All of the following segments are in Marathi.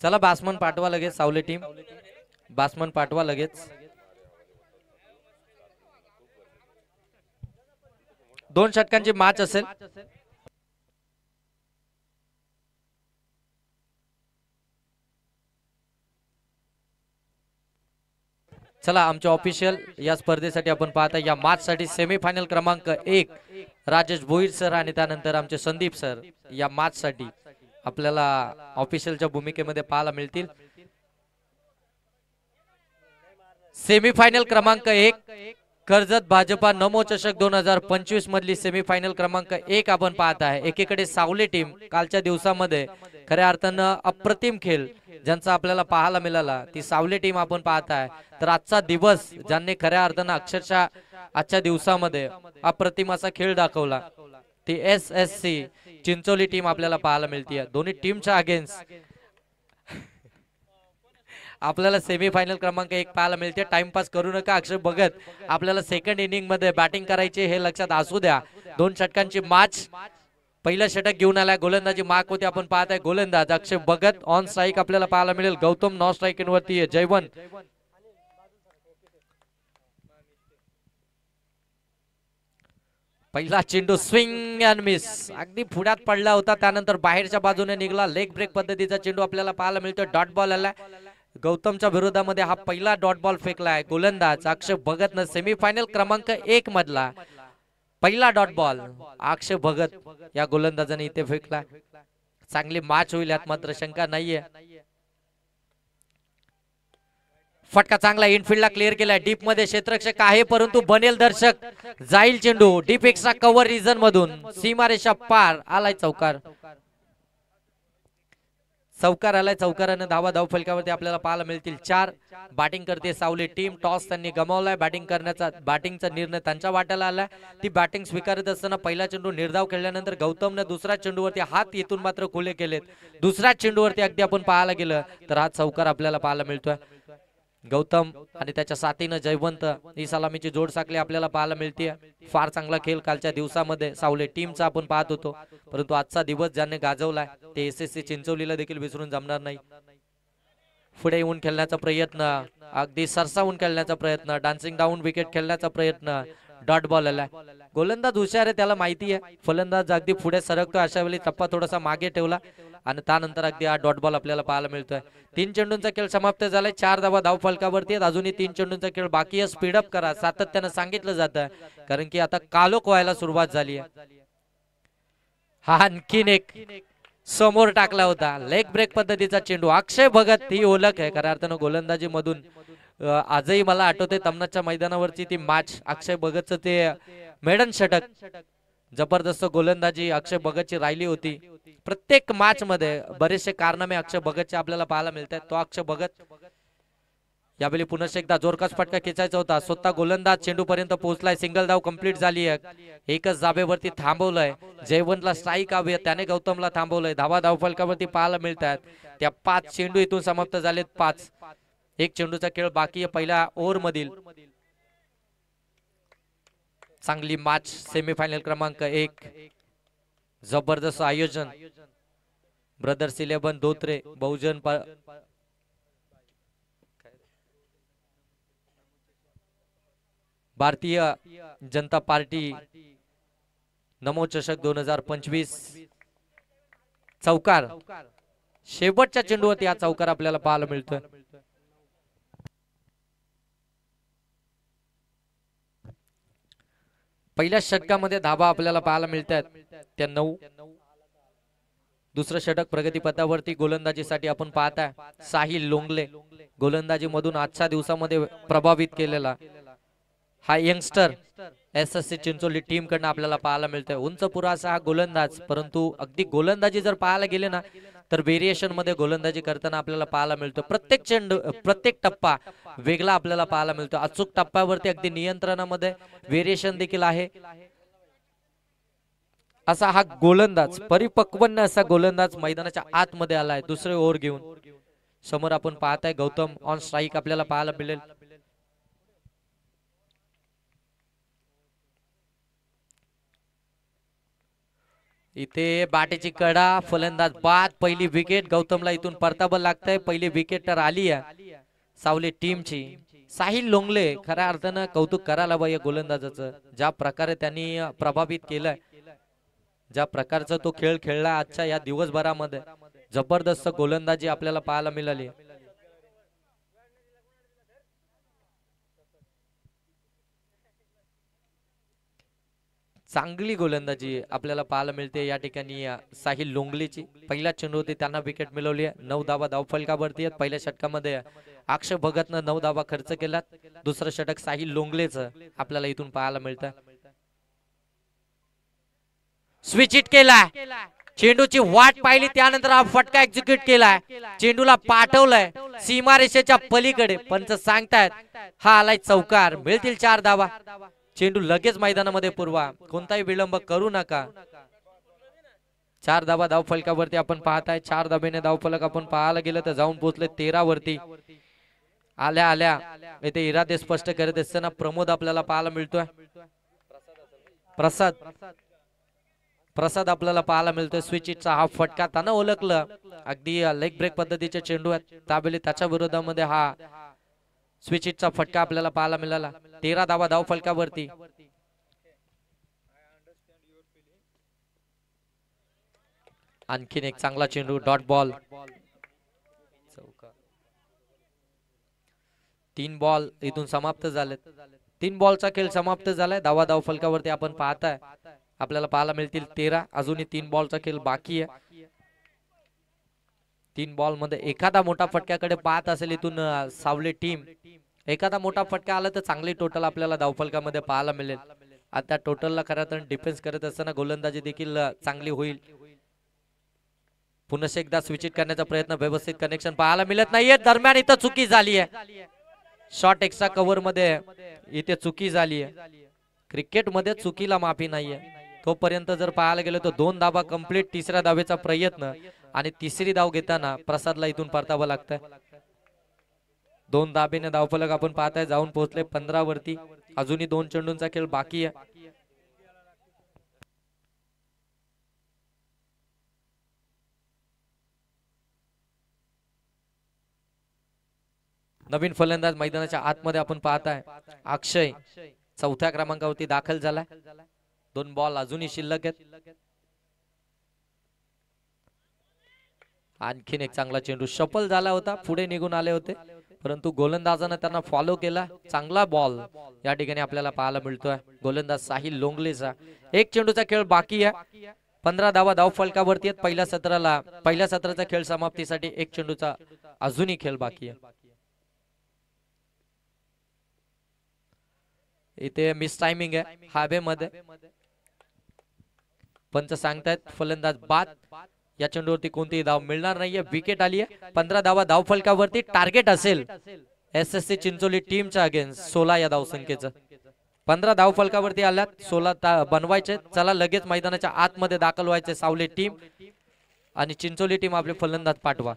चला बासमन पाठवा लगेच, सावले टीम बासमन पाठवा लगेच। 2 षटकांची मॅच असेल। चला आमच्या ऑफिशियल या स्पर्धेसाठी आपण पाहता या मॅच साठी सेमीफायनल क्रमांक 1 राजेश भोईर सर आणि त्यानंतर आमचे संदीप सर या मॅच साठी आपल्याला ऑफिशियलच्या भूमिकेमध्ये पाहायला मिळतील। सेमीफायनल क्रमांक 1 कर्जत भाजपा नमो चषक 2025 मधली सेमीफायनल क्रमांक 1 आपण पाहत आहे। एकीकडे सावली टीम कालच्या दिवसामध्ये खऱ्या अर्थानं अप्रतिम खेळ ज्यांचा आपल्याला पाहायला मिळाला ती सावली टीम आपण पाहत आहे। तर आजचा दिवस ज्यांनी खऱ्या अर्थानं अक्षरशः आजच्या दिवसामध्ये अप्रतिम असा खेळ दाखवला ती SSC चिंचोली टीम आपल्याला पाहायला मिळते। दोन्ही टीमच्या अगेन्स्ट आपल्याला सेमीफायनल क्रमांक 1 पाहायला मिळते। टाइमपास करू नका अक्षर भगत आपल्याला सेकंड इनिंग मध्ये बॅटिंग करायची हे लक्षात असू द्या। 2 षटकांची मॅच पहिला षटक घेऊन आलाय गोलंदाजी मार्क होती आपण पाहत आहे। गोलंदाज अक्षय भगत ऑन स्ट्राइक आपल्याला पाहायला मिळेल। गौतम नॉन स्ट्राइक वरती आहे। जयवंत पहिला चेंडू स्विंग अँड मिस अगदी पुढ्यात पडला होता त्यानंतर बाहेरच्या बाजूने निघाला। लेग ब्रेक पद्धतीचा चेंडू आपल्याला पाहायला मिळतो। डॉट बॉल आला गौतमच्या विरोधामध्ये हा पहिला डॉट बॉल फेकलाय गोलंदाज अक्षय भगत न सेमीफायनल क्रमांक 1 मधला पहिला डॉट बॉल अक्षय भगत या गोलंदाजाने इथे फेकला। चांगली मॅच होईल यात मात्र शंका नाहीये। फटका चांगला इनफिल्डला क्लिअर केलाय। डीप मध्ये क्षेत्ररक्षक आहे परंतु बनेल दर्शक जाईल चेंडू डीप एक्स्ट्रा कव्हर रिजन मधून सीमारेषा पार आलाय चौकार। चौकार आलाय चौकाराने धावा धाव फलकावरती आपल्याला पाहायला मिळतील 4। बॅटिंग करते सावली टीम टॉस त्यांनी गमावलाय। बॅटिंगचा निर्णय त्यांच्या वाट्याला आलाय। ती बॅटिंग स्वीकारत असताना पहिला चेंडू निर्धाव खेळल्यानंतर गौतमने दुसऱ्या चेंडूवरती हात येथून मात्र खुले केलेत। दुसऱ्या चेंडूवरती अगदी आपण पाहायला गेलं तर हा चौकार आपल्याला पाहायला मिळतोय। गौतम आणि त्याच्या साथीनं जयवंत ही सलामीची जोड साखळी आपल्याला पाहायला मिळते। फार चांगला खेळ कालच्या दिवसामध्ये सावले टीमचा आपण पाहत होतो परंतु आजचा दिवस ज्याने गाजवलाय ते SSC चिंचोलीला देखील विसरून जमणार नाही। पुढे येऊन खेळण्याचा प्रयत्न अगदी सरसावून खेळण्याचा प्रयत्न डान्सिंग डाऊन विकेट खेळण्याचा प्रयत्न डॉट बॉल आला। गोलंदाज हुशार आहे त्याला माहिती आहे फलंदाज अगदी पुढे सरकतो अशा वेळी टप्पा थोडासा मागे ठेवला आणि त्यानंतर अगदी हा डॉट बॉल आपल्याला पाहायला मिळतोय। 3 चेंडूंचा खेळ समाप्त झालाय। 4 धावा धाव फलकावरती आहेत। अजूनही 3 चेंडूंचा खेळ बाकी आहे। स्पीडअप करा सातत्यानं सांगितलं जातं कारण की आता कालोख व्हायला सुरुवात झाली आहे। हा आणखीन एक समोर टाकला होता लेग ब्रेक पद्धतीचा चेंडू अक्षय भगत ही ओळख आहे खऱ्या अर्थानं गोलंदाजी मधून। आजही मला आठवते तमनाच्या मैदानावरची ती मॅच अक्षय भगतचं ते मेडन षटक जबरदस्त गोलंदाजी अक्षय भगतची राहिली होती। प्रत्येक मॅच मध्ये बरेचसे कारनामे अक्षय भगतचे आपल्याला पाहायला मिळतात। तो अक्षय भगत यावेळी पुन्हा एकदा जोरदार फटका खेचायचा होता स्वतः गोलंदाज चेंडू पर्यंत पोहोचलाय। सिंगल धाव कंप्लीट झाली आहे। एकच धाब्यावरती थांबवलंय जयवंतला स्ट्राईक हवी त्याने गौतमला थांबवलंय। धावा धाव फलकावरती पाहायला मिळतात त्या 5 चेंडू इथून समाप्त झालेत 5। एक चेंडूचा खेळ बाकी आहे पहिल्या ओव्हर मधील। चांगली मॅच सेमीफायनल क्रमांक 1 जबरदस्त आयोजन ब्रदर्स 11 धोत्रे बहुजन भारतीय जनता पार्टी नमो चषक 2025 चौकार शेवटच्या चेंडूवरती हा चौकार आपल्याला पाहायला मिळतोय। पहिल्या षटकामध्ये धावा आपल्याला पाहायला मिळतात त्या 9। दुसरं षटक प्रगतीपथावरती गोलंदाजीसाठी आपण पाहताय साहिल लोंगले गोलंदाजी मधून आजच्या दिवसामध्ये प्रभावित केलेला हा यंगस्टर SSC चिंचोली टीम कडनं आपल्याला पाहायला मिळतोय। उंच पुरासा हा गोलंदाज परंतु अगदी गोलंदाजी जर पाहायला गेले ना तर व्हेरिएशन मध्ये गोलंदाजी करताना आपल्याला पाहायला मिळतो। प्रत्येक चेंडू प्रत्येक टप्पा वेगळा आपल्याला पाहायला मिळतो। अचूक टप्प्यावरती अगदी नियंत्रणामध्ये व्हेरिएशन देखील आहे। असा हा गोलंदाज परिपक्वन असा गोलंदाज मैदानाच्या आतमध्ये आलाय दुसरे ओव्हर घेऊन। समोर आपण पाहताय गौतम ऑन स्ट्राइक आपल्याला पाहायला मिळेल। इथे बाटेची कडा, फलंदाज बाद, पहिली विकेट. गौतमला इथून परताबल लागतंय. पहिली विकेट तर आली आहे सावली टीमची. साहिल लोंगले खऱ्या अर्थानं कौतुक करायला पाहिजे गोलंदाजाचं, ज्या प्रकारे त्यांनी प्रभावित केलंय, ज्या प्रकारचा तो खेळ खेळला आजच्या या दिवसभरामध्ये. जबरदस्त गोलंदाजी आपल्याला पाहायला मिळाली. चांगली गोलंदाजी आपल्याला पाहायला मिळते या ठिकाणी साहिल लोंगलेची. पहिल्या चेंडूवरती त्यांना विकेट मिळवली आहे. 9 धावा धावफलकावरती आहेत. पहिल्या षटकामध्ये अक्षय भगतनं 9 धावा खर्च केलात. दुसरं षटक साहिल लोंगलेचं आपल्याला इथून पाहायला मिळतं. स्विच हिट केला, चेंडूची वाट पाहिली, त्यानंतर हा फटका एक्झिक्यूट केलाय. चेंडूला पाठवलंय सीमारेषेच्या पलीकडे. पंच सांगतायत हा आलाय चौकार. मिळतील 4 धावा. चेंडू लगेच मैदानामध्ये पुरवा, कोणताही विलंब करू नका. 4 धावा धावफलकावरती आपण पाहताय. 4 धाब्याने धावफलक आपण पाहायला गेलं तर जाऊन पोहोचले 13 वरती. आल्या आल्या इथे इरादे स्पष्ट करत असताना प्रमोद आपल्याला पाहायला मिळतोय. प्रसाद आपल्याला पाहायला मिळतोय. स्विचचा हा फटका त्यानं ओळखलं. अगदी लेग ब्रेक पद्धतीचे चेंडू आहेत त्यावेळी त्याच्या विरोधामध्ये हा स्विचचा फटका आपल्याला पाहायला मिळाला. 13 धावा धावफलकावरती. आणखीन एक चांगला चेंडू, डॉट बॉल. 3 बॉल इथून समाप्त झालेत. 3 बॉलचा खेळ समाप्त झालाय. धावा धावफलकावरती आपण पाहताय आपल्याला पाहायला मिळतील 13. अजूनही 3 बॉलचा खेळ बाकी आहे. 3 बॉल मध्ये एखादा मोठा फटक्याकडे पाहत असेल इथून सावली टीम. एखादा मोठा फटका आला तर चांगली टोटल आपल्याला धावफलकामध्ये पाहायला मिळेल. आता टोटलला खरं तर डिफेन्स करत असताना गोलंदाजी देखील चांगली होईल. पुन्हा एकदा स्विच हिट करण्याचा प्रयत्न, व्यवस्थित कनेक्शन पाहायला मिळत नाहीये. दरम्यान इथं चुकी झाली आहे. शॉट एक्स्ट्रा कव्हर मध्ये इथे चुकी झाली आहे. क्रिकेटमध्ये चुकीला माफी नाहीये. तोपर्यंत जर पाहायला गेलो तर 2 धावा कंप्लीट. तिसऱ्या धावेचा प्रयत्न आणि तिसरी धाव घेताना प्रसादला इथून परतावं लागतंय. 2 धाबेने धावफलक आपण पाहताय जाऊन पोहोचले 15 वरती. अजूनही 2 चेंडूंचा खेळ बाकी आहे. नवीन फलंदाज मैदानाच्या आतमध्ये आपण पाहताय अक्षय 4थ्या क्रमांकावरती दाखल झालाय. 2 बॉल अजूनही शिल्लक आहेत. आणखीन एक चांगला चेंडू सफल झाला होता, पुढे निघून आले होते परंतु गोलंदाजाने त्यांना फॉलो केला. चांगला बॉल या ठिकाणी आपल्याला पाहायला मिळतोय गोलंदाज साहिल लोंगलेचा. 1 चेंडूचा खेळ बाकी आहे. 15 धावा धावफलकावरती आहेत. पहिल्या सत्राचा खेळ समाप्तीसाठी 1 चेंडूचा अजूनही खेळ बाकी आहे. इथे मिस टायमिंग आहे हवेमध्ये. पंच सांगतायत फलंदाज बाद. या चेंडूवरती कोणतीही धाव मिळणार नाहीये. विकेट आली आहे. 15 धावा धावफलकावरती. टार्गेट असेल एसएससी चिंचोली टीमच्या अगेन्स्ट 16 या धावसंख्येचं. 15 धावफलकावरती आल्यात, 16 बनवायचे. चला लगेच मैदानाच्या आतमध्ये दाखल व्हायचे सावली टीम आणि चिंचोली टीम आपले फलंदाज पाठवा.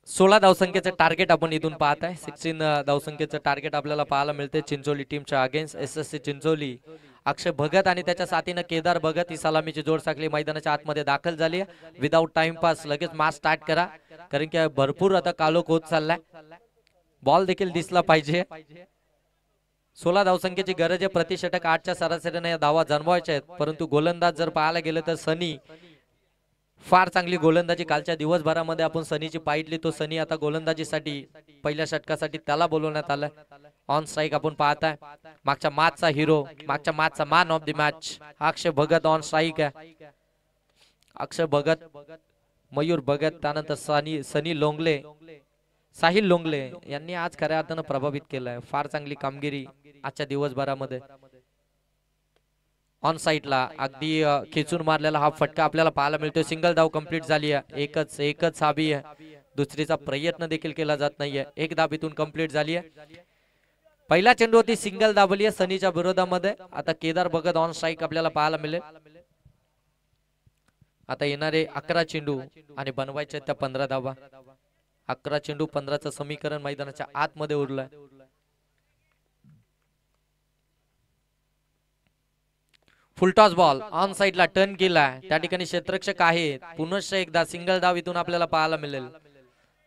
16 धावसंख्येचं टार्गेट आपण इथून पाहत आहे. 16 धावसंख्येचं टार्गेट आपल्याला पाहायला मिळते चिंचोली टीमच्या अगेन्स्ट SSC चिंचोली. अक्षय भगत आणि त्याच्या साथीनं केदार भगत ही सलामीची जोड साखळी मैदानाच्या आतमध्ये दाखल झाली आहे. विदाऊट टाइमपास लगेच मॅच स्टार्ट करा, कारण की भरपूर आता कालोख होत चाललाय. बॉल देखील दिसला पाहिजे. 16 धावसंख्येची गरज आहे. प्रतिषटक 8च्या सरासरीने या धावा जमवायच्या आहेत, परंतु गोलंदाज जर पाहायला गेलं तर सनी फार चांगली गोलंदाजी कालच्या दिवसभरामध्ये आपण सनीची पाहिली. तो सनी आता गोलंदाजीसाठी पहिल्या षटकासाठी त्याला बोलवण्यात आलं. ऑन स्ट्राईक आपण पाहताय. मागच्या मॅचचा हिरो, मागच्या मॅचचा man of the match Akshay Bhagat on strike आहे. अक्षय भगत, मयूर भगत, त्यानंतर सनी लोंगले, साहिल लोंगले यांनी आज खऱ्या अर्थानं प्रभावित केलंय. फार चांगली कामगिरी आजच्या दिवसभरामध्ये. ऑन साईडला अगदी खेचून मारलेला हा फटका आपल्याला पाहायला मिळतोय. सिंगल धाव कंप्लीट झाली आहे. एकच हवी आहे, दुसरीचा प्रयत्न देखील केला जात नाहीये. एक धाव इथून कंप्लीट झाली आहे. पहिला चेंडू होती सिंगल दाबली आहे सनीच्या विरोधामध्ये. आता केदार भगत ऑन स्ट्राईक आपल्याला पाहायला मिळेल. आता येणारे 11 चेंडू आणि बनवायचे त्या 15 धावा. 11 चेंडू 15चं समीकरण मैदानाच्या आतमध्ये उरलंय. फुलटॉस बॉल ऑन साइडला टर्न केलाय. त्या ठिकाणी क्षेत्ररक्षक आहेत. पुनश्च एकदा सिंगल धाव इथून आपल्याला पाहायला मिळेल.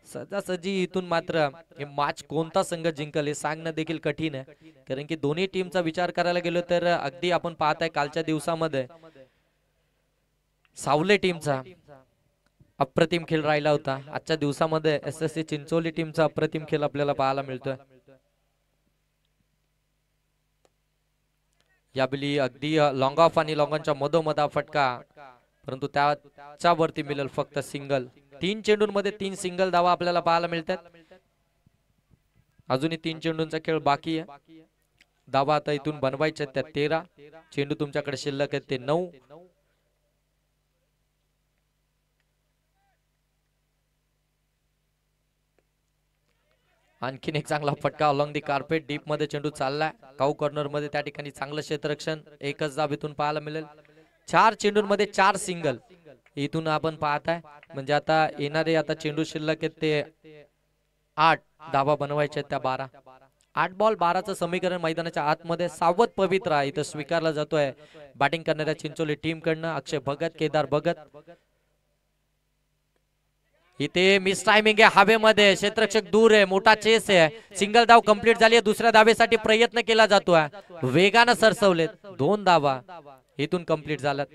सजासजी इथून मात्र हे मॅच कोणता संघ जिंकल हे सांगणं देखील कठीण आहे, कारण की दोन्ही टीमचा विचार करायला गेलो तर अगदी आपण पाहताय कालच्या दिवसामध्ये सावले टीमचा अप्रतिम खेळ राहिला होता. आजच्या दिवसामध्ये SSC चिंचोली टीमचा अप्रतिम खेळ आपल्याला पाहायला मिळतोय. यावेळी अगदी लॉंग ऑफ आणि लॉंगॉनच्या मधोमध फटका, परंतु त्याच्या वरती मिळेल फक्त सिंगल. 3 चेंडूंमध्ये 3 सिंगल धावा आपल्याला पाहायला मिळतात. अजूनही 3 चेंडूंचा खेळ बाकी आहे. धावा आता इथून बनवायच्या त्या 13. चेंडू तुमच्याकडे शिल्लक आहेत ते 9. आणखीन एक चांगला फटका अलॉंग दी कार्पेट. डीप मध्ये चेंडू चाललाय. काऊ कॉर्नर मध्ये त्या ठिकाणी चांगलं क्षेत्ररक्षण. एकच धाव इथून पाहायला मिळेल. 4 चेंडूंमध्ये 4 सिंगल इथून आपण पाहताय. म्हणजे आता येणारे आता चेंडू शिल्लक आहेत ते 8. धावा बनवायच्या त्या 12. 8 बॉल 12चं समीकरण मैदानाच्या आतमध्ये. सावध पवित्रा इथं स्वीकारला जातोय बॅटिंग करणाऱ्या चिंचोली टीम कडनं. अक्षय भगत, केदार भगत. इथे मिस टायमिंग आहे हवेमध्ये. क्षेत्ररक्षक दूर आहे. मोठा चेस आहे. सिंगल धाव कंप्लीट झाली आहे. दुसऱ्या धावेसाठी प्रयत्न केला जातोय. वेगानं सरसवलेत. 2 धावा इथून कंप्लीट झाल्यात.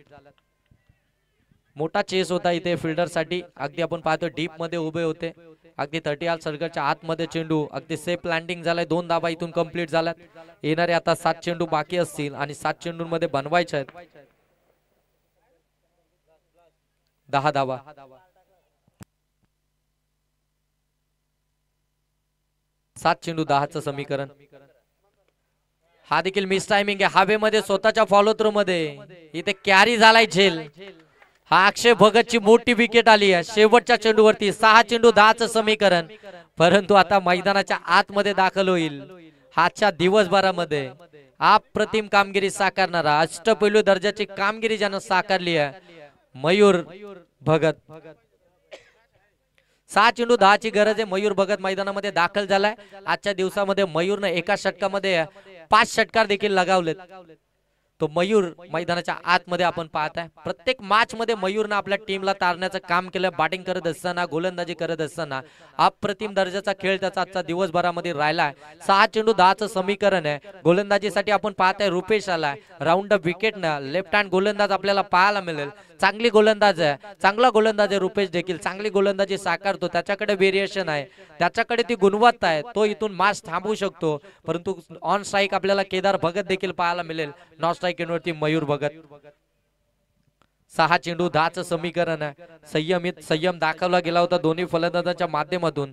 मोठा चेस होता इथे फिल्डर साठी. अगदी आपण पाहतो डीप मध्ये उभे होते. अगदी 30 सर्कलच्या आतमध्ये चेंडू अगदी सेफ लँडिंग झालाय. 2 धावा इथून कंप्लीट झाल्यात. येणारे आता 7 चेंडू बाकी असतील आणि 7 चेंडूंमध्ये बनवायचे आहेत 10 धावा. 7 चेंडू 10चं समीकरण. हा देखील मिस टायमिंग आहे हवेमध्ये स्वतःच्या फॉलो थ्रू मध्ये. इथे कॅरी झालाय झेल. हा अक्षय भगतची मोठी विकेट आली आहे शेवटच्या चेंडूवरती. 6 चेंडू 10चं समीकरण, परंतु आता मैदानाच्या आतमध्ये दाखल होईल. आजच्या दिवसभरामध्ये अप्रतिम कामगिरी साकारणारा, अष्टपैलू दर्जाची कामगिरी ज्यानं साकारली आहे मयूर भगत. 6 चेंडू 10ची गरज आहे. मयूर भगत मैदानामध्ये दाखल झालाय. आजच्या दिवसामध्ये मयूरनं एका षटकामध्ये 5 षटकार देखील लगावलेत. तो मयूर मैदानाच्या आतमध्ये आपण पाहताय. प्रत्येक मॅच मध्ये मयूरनं आपल्या टीमला तारण्याचं काम केलं. बॅटिंग करत असताना, गोलंदाजी करत असताना अप्रतिम दर्जाचा खेळ त्याचा आजचा दिवसभरामध्ये राहिलाय. 6 चेंडू 10चं समीकरण आहे. गोलंदाजीसाठी आपण पाहताय रुपेश आलाय. राऊंड अप विकेटनं लेफ्ट हँड गोलंदाज आपल्याला पाहायला मिळेल. चांगली गोलंदाज आहे, चांगला गोलंदाज आहे रुपेश देखील. चांगली गोलंदाजी साकारतो. त्याच्याकडे व्हेरिएशन आहे, त्याच्याकडे ती गुणवत्ता आहे. तो इथून मॅच थांबवू शकतो. परंतु ऑन स्ट्राईक आपल्याला केदार भगत देखील पाहायला मिळेल. नॉन स्ट्राईक वरती मयूर भगत. 6 चेंडू 10चं समीकरण आहे. संयम दाखवला गेला होता दोन्ही फलंदाजांच्या माध्यमातून,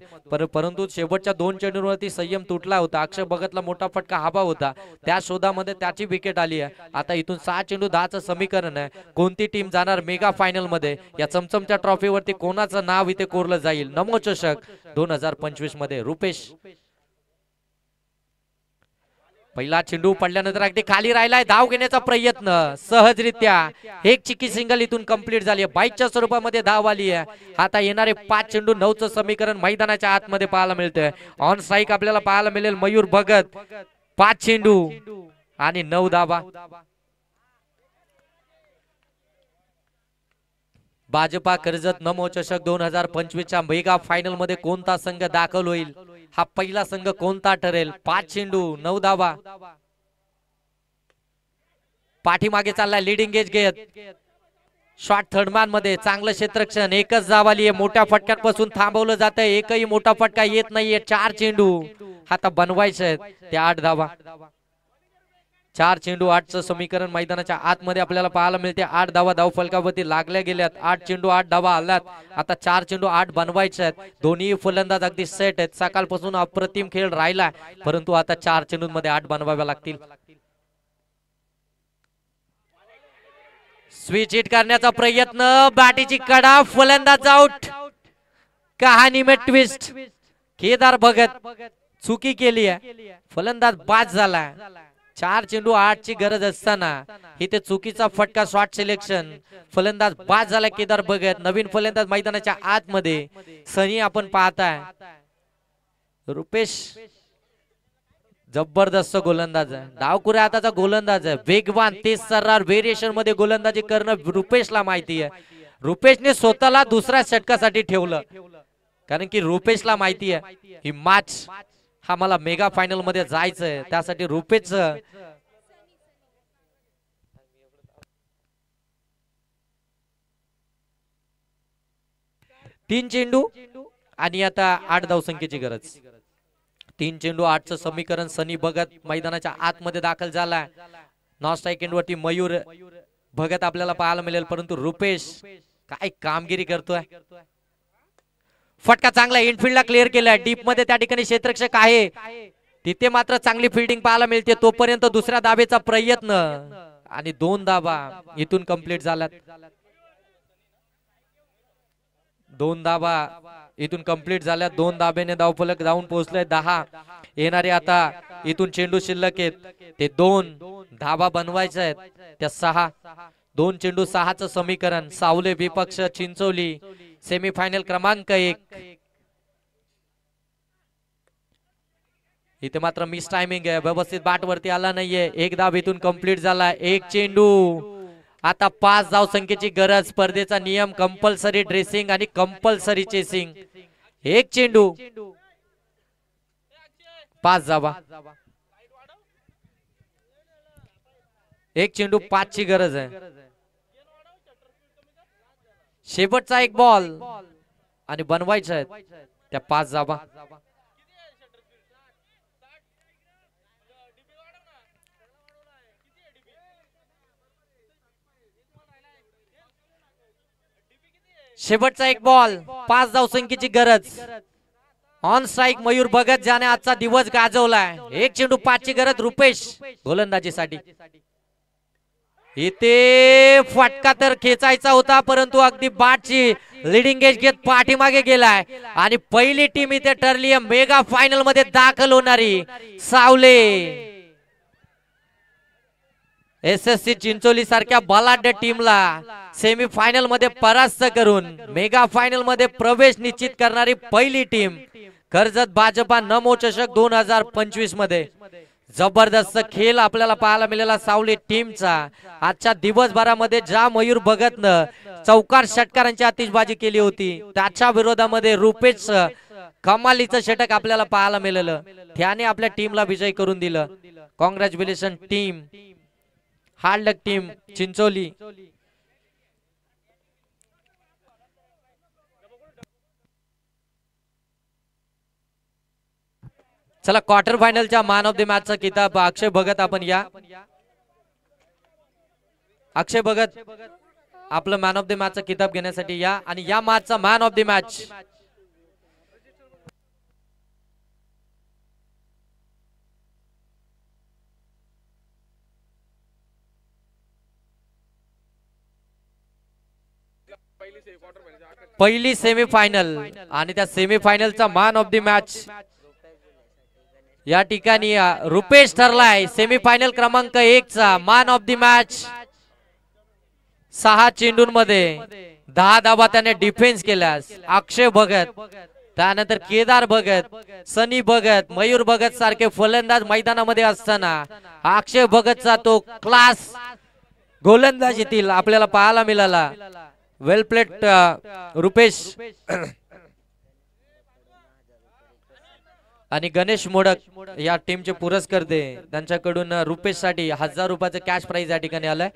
परंतु शेवटच्या 2 चेंडूंवरती संयम तुटला होता. अक्षय भगतला मोठा फटका हवा होता. त्या शोधामध्ये त्याची विकेट आली आहे. आता इथून 6 चेंडू 10चं समीकरण आहे. कोणती टीम जाणार मेगा फायनल मध्ये? या चमचमच्या ट्रॉफीवरती कोणाचं नाव इथे कोरलं जाईल? नमो चषक 2025 मध्ये रुपेश. पहिला चेंडू पडल्यानंतर अगदी खाली राहिलाय, धाव घेण्याचा प्रयत्न सहजरित्या एक चिकी सिंगल इथून कंप्लीट झाली आहे, बाईकच्या स्वरूपामध्ये धाव आली आहे। आता येणारे 5 चेंडू 9चं समीकरण मैदानाच्या आतमध्ये पाहायला मिळतंय। ऑन स्ट्राईक आपल्याला पाहायला मिळेल मयूर भगत, 5 चेंडू आणि 9 धावा। भाजपा कर्जत नमो चषक 2025च्या मेगा फायनल मध्ये कोणता संघ दाखल होईल, हा पहिला संघ कोणता ठरेल? 5 चेंडू 9 धावा। पाठीमागे चाललाय लीडिंग एज घेत, शॉट थर्डमॅन मध्ये चांगलं क्षेत्ररक्षण, एकच धाव आली आहे, मोठ्या फटक्यांपासून थांबवलं जात आहे, एकही मोठा फटका येत नाहीये। 4 चेंडू आता बनवायचे आहेत ते 8 धावा। 4 चेंडू 8चं समीकरण मैदानाच्या आतमध्ये आपल्याला पाहायला मिळते। 8 धावा धाव फलकावरती लागल्या गेल्यात, 8 चेंडू 8 धावा आल्यात। आता 4 चेंडू 8 बनवायचे आहेत, दोन्ही फलंदाज अगदी सेट आहेत, सकाळपासून अप्रतिम खेळ राहिला, परंतु आता 4 चेंडूंमध्ये 8 बनवाव्या लागतील। स्विच हिट करण्याचा प्रयत्न, बॅटीची कडा, फलंदाज आउट। कहाणी में ट्विस्ट, केदार भगत चुकी केली आहे, फलंदाज बाद झाला। 4 चेंडू 8ची गरज असताना इथे चुकीचा फटका, शॉट सिलेक्शन, फलंदाज बाद झाला केदार भगत। नवीन फलंदाज मैदानाच्या आतमध्ये सनी आपण पाहताय, रुपेश जबरदस्त गोलंदाज आहे, डावखुऱ्या हाताचा गोलंदाज आहे, वेगवान, तेज सर्रार व्हेरिएशन मध्ये गोलंदाजी करणं रुपेशला माहिती आहे। रुपेशने स्वतःला दुसऱ्या षटकासाठी ठेवलं, कारण की रुपेशला माहिती आहे ही मॅच हा मला मेगा फायनल मध्ये जायचंय, त्यासाठी रुपेश 3 चेंडू आणि आता 8 धावसंख्येची गरज। 3 चेंडू 8चं समीकरण, सनी भगत मैदानाच्या आतमध्ये दाखल झालाय। नॉन स्ट्राईक एंड वरती मयूर भगत आपल्याला पाहायला मिळेल, परंतु रुपेश काय कामगिरी करतोय। फटका चांगला इनफिल्डला क्लिअर केलाय, डीप मध्ये त्या ठिकाणी क्षेत्ररक्षक आहे, तिथे मात्र चांगली फिल्डिंग पाहायला मिळते। तोपर्यंत दुसऱ्या धावेचा प्रयत्न आणि 2 धावा इथून कंप्लीट झाल्यात। 2 धावा इथून कंप्लीट झाल्या, 2 धाब्याने धावफलक जाऊन पोहोचले 10। येणारे आता इथून चेंडू शिल्लक आहेत ते 2 धावा बनवायचे आहेत त्या 6। 2 चेंडू 6चं समीकरण, सावले विपक्ष चिंचोली, सेमीफायनल क्रमांक 1। इथे मात्र मिस टायमिंग आहे, व्यवस्थित बॅट वरती आला नाहीये, 1 धाव इथून कंप्लीट झाला। 1 चेंडू आता 5 धाव संख्येची गरज, स्पर्धेचा नियम कंपल्सरी ड्रेसिंग आणि कंपल्सरी चेसिंग। 1 चेंडू 5 धावा, 1 चेंडू 5 ची गरज आहे। शेवटचा 1 बॉल आणि बनवायचा आहे त्या 5 धावा। शेवटचा 1 बॉल, 5 धावसंख्येची गरज। ऑन स्ट्राईक मयूर भगत ज्याने आजचा दिवस गाजवलाय। 1 चेंडू 5 ची गरज रुपेश गोलंदाजीसाठी। इथे फटका तर खेचायचा होता, परंतु अगदी बॅटची लीडिंग एज घेत पाठीमागे गेलाय आणि पहिली टीम इथे ठरली आहे मेगा फायनल मध्ये दाखल होणारी सावले एसएससी चिंचोली सारख्या बलाढ्य टीमला सेमीफायनल मध्ये परास्त करून मेगा फायनल मध्ये प्रवेश निश्चित करणारी पहिली टीम कर्जत भाजपा नमो चषक 2025 मध्ये। जबरदस्त खेळ आपल्याला पाहायला मिळाला सावली टीमचा। आजच्या दिवसभरामध्ये ज्या मयूर भगतनं चौकार षटकारांची आतिषबाजी केली होती, त्याच्या विरोधामध्ये रुपेश कमालीचं षटक आपल्याला पाहायला मिळालं, त्याने आपल्या टीमला विजय करून दिलं। कॉंग्रॅच्युलेशन टीम, हार्ड लक टीम चिंचोली। चला क्वार्टर फायनलच्या मॅन ऑफ द मॅचचा किताब अक्षय भगत आपण या। अक्षय भगत आपलं मॅन ऑफ द मॅचचा किताब घेण्यासाठी या आणि या मॅचचा मॅन ऑफ द मॅच पहिली सेमीफायनल आणि त्या सेमीफायनलचा मॅन ऑफ द मॅच या ठिकाणी रुपेश ठरलाय सेमीफायनल क्रमांक 1 चा मॅन ऑफ द मॅच. 6 चेंडूंमध्ये 10 धावा त्याने डिफेन्स केल्यास अक्षय भगत, त्यानंतर केदार भगत, सनी भगत, मयूर भगत सारखे फलंदाज मैदानामध्ये असताना अक्षय भगतचा तो क्लास गोलंदाज येथील आपल्याला पाहायला मिळाला. वेल प्लेट रुपेश. आणि गणेश मोडक या टीमचे पुरस्कर्ते, त्यांच्याकडून रुपेश साठी 1000 रुपयाचं कॅश प्राइज या ठिकाणी आलंय.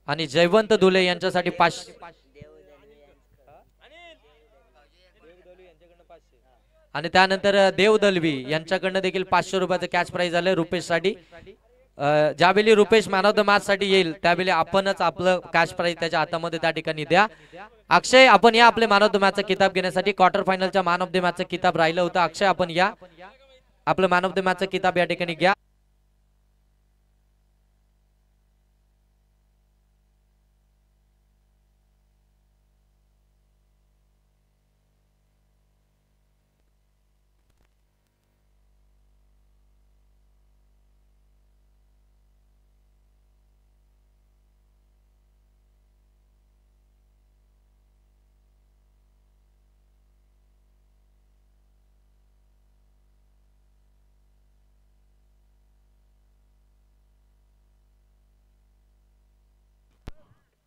आणि जयवंत धुले यांच्यासाठी 500. आणि त्यानंतर देव दलवी यांच्याकडनं देखील 500 रुपयाचं कॅश प्राइज आलंय रुपेश साठी. ज्यावेळी Rupesh man of the match साठी येईल त्यावेळी आपणच आपलं कॅश प्राइज त्याच्या हातामध्ये त्या ठिकाणी द्या. अक्षय आपण या आपले मॅन ऑफ द मॅचचा किताब घेण्यासाठी. क्वार्टर फायनलच्या मॅन ऑफ द मॅचचं किताब राहिलं होतं. अक्षय आपण या आपलं मॅन ऑफ द मॅचचं किताब या ठिकाणी घ्या.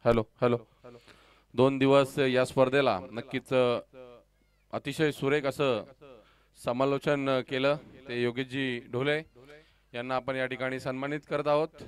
Hello hello. 2 दिवस या स्पर्धेला नक्कीच अतिशय सुरेख असं समालोचन केलं ते योगेशजी ढोले यांना आपण या ठिकाणी सन्मानित करत आहोत.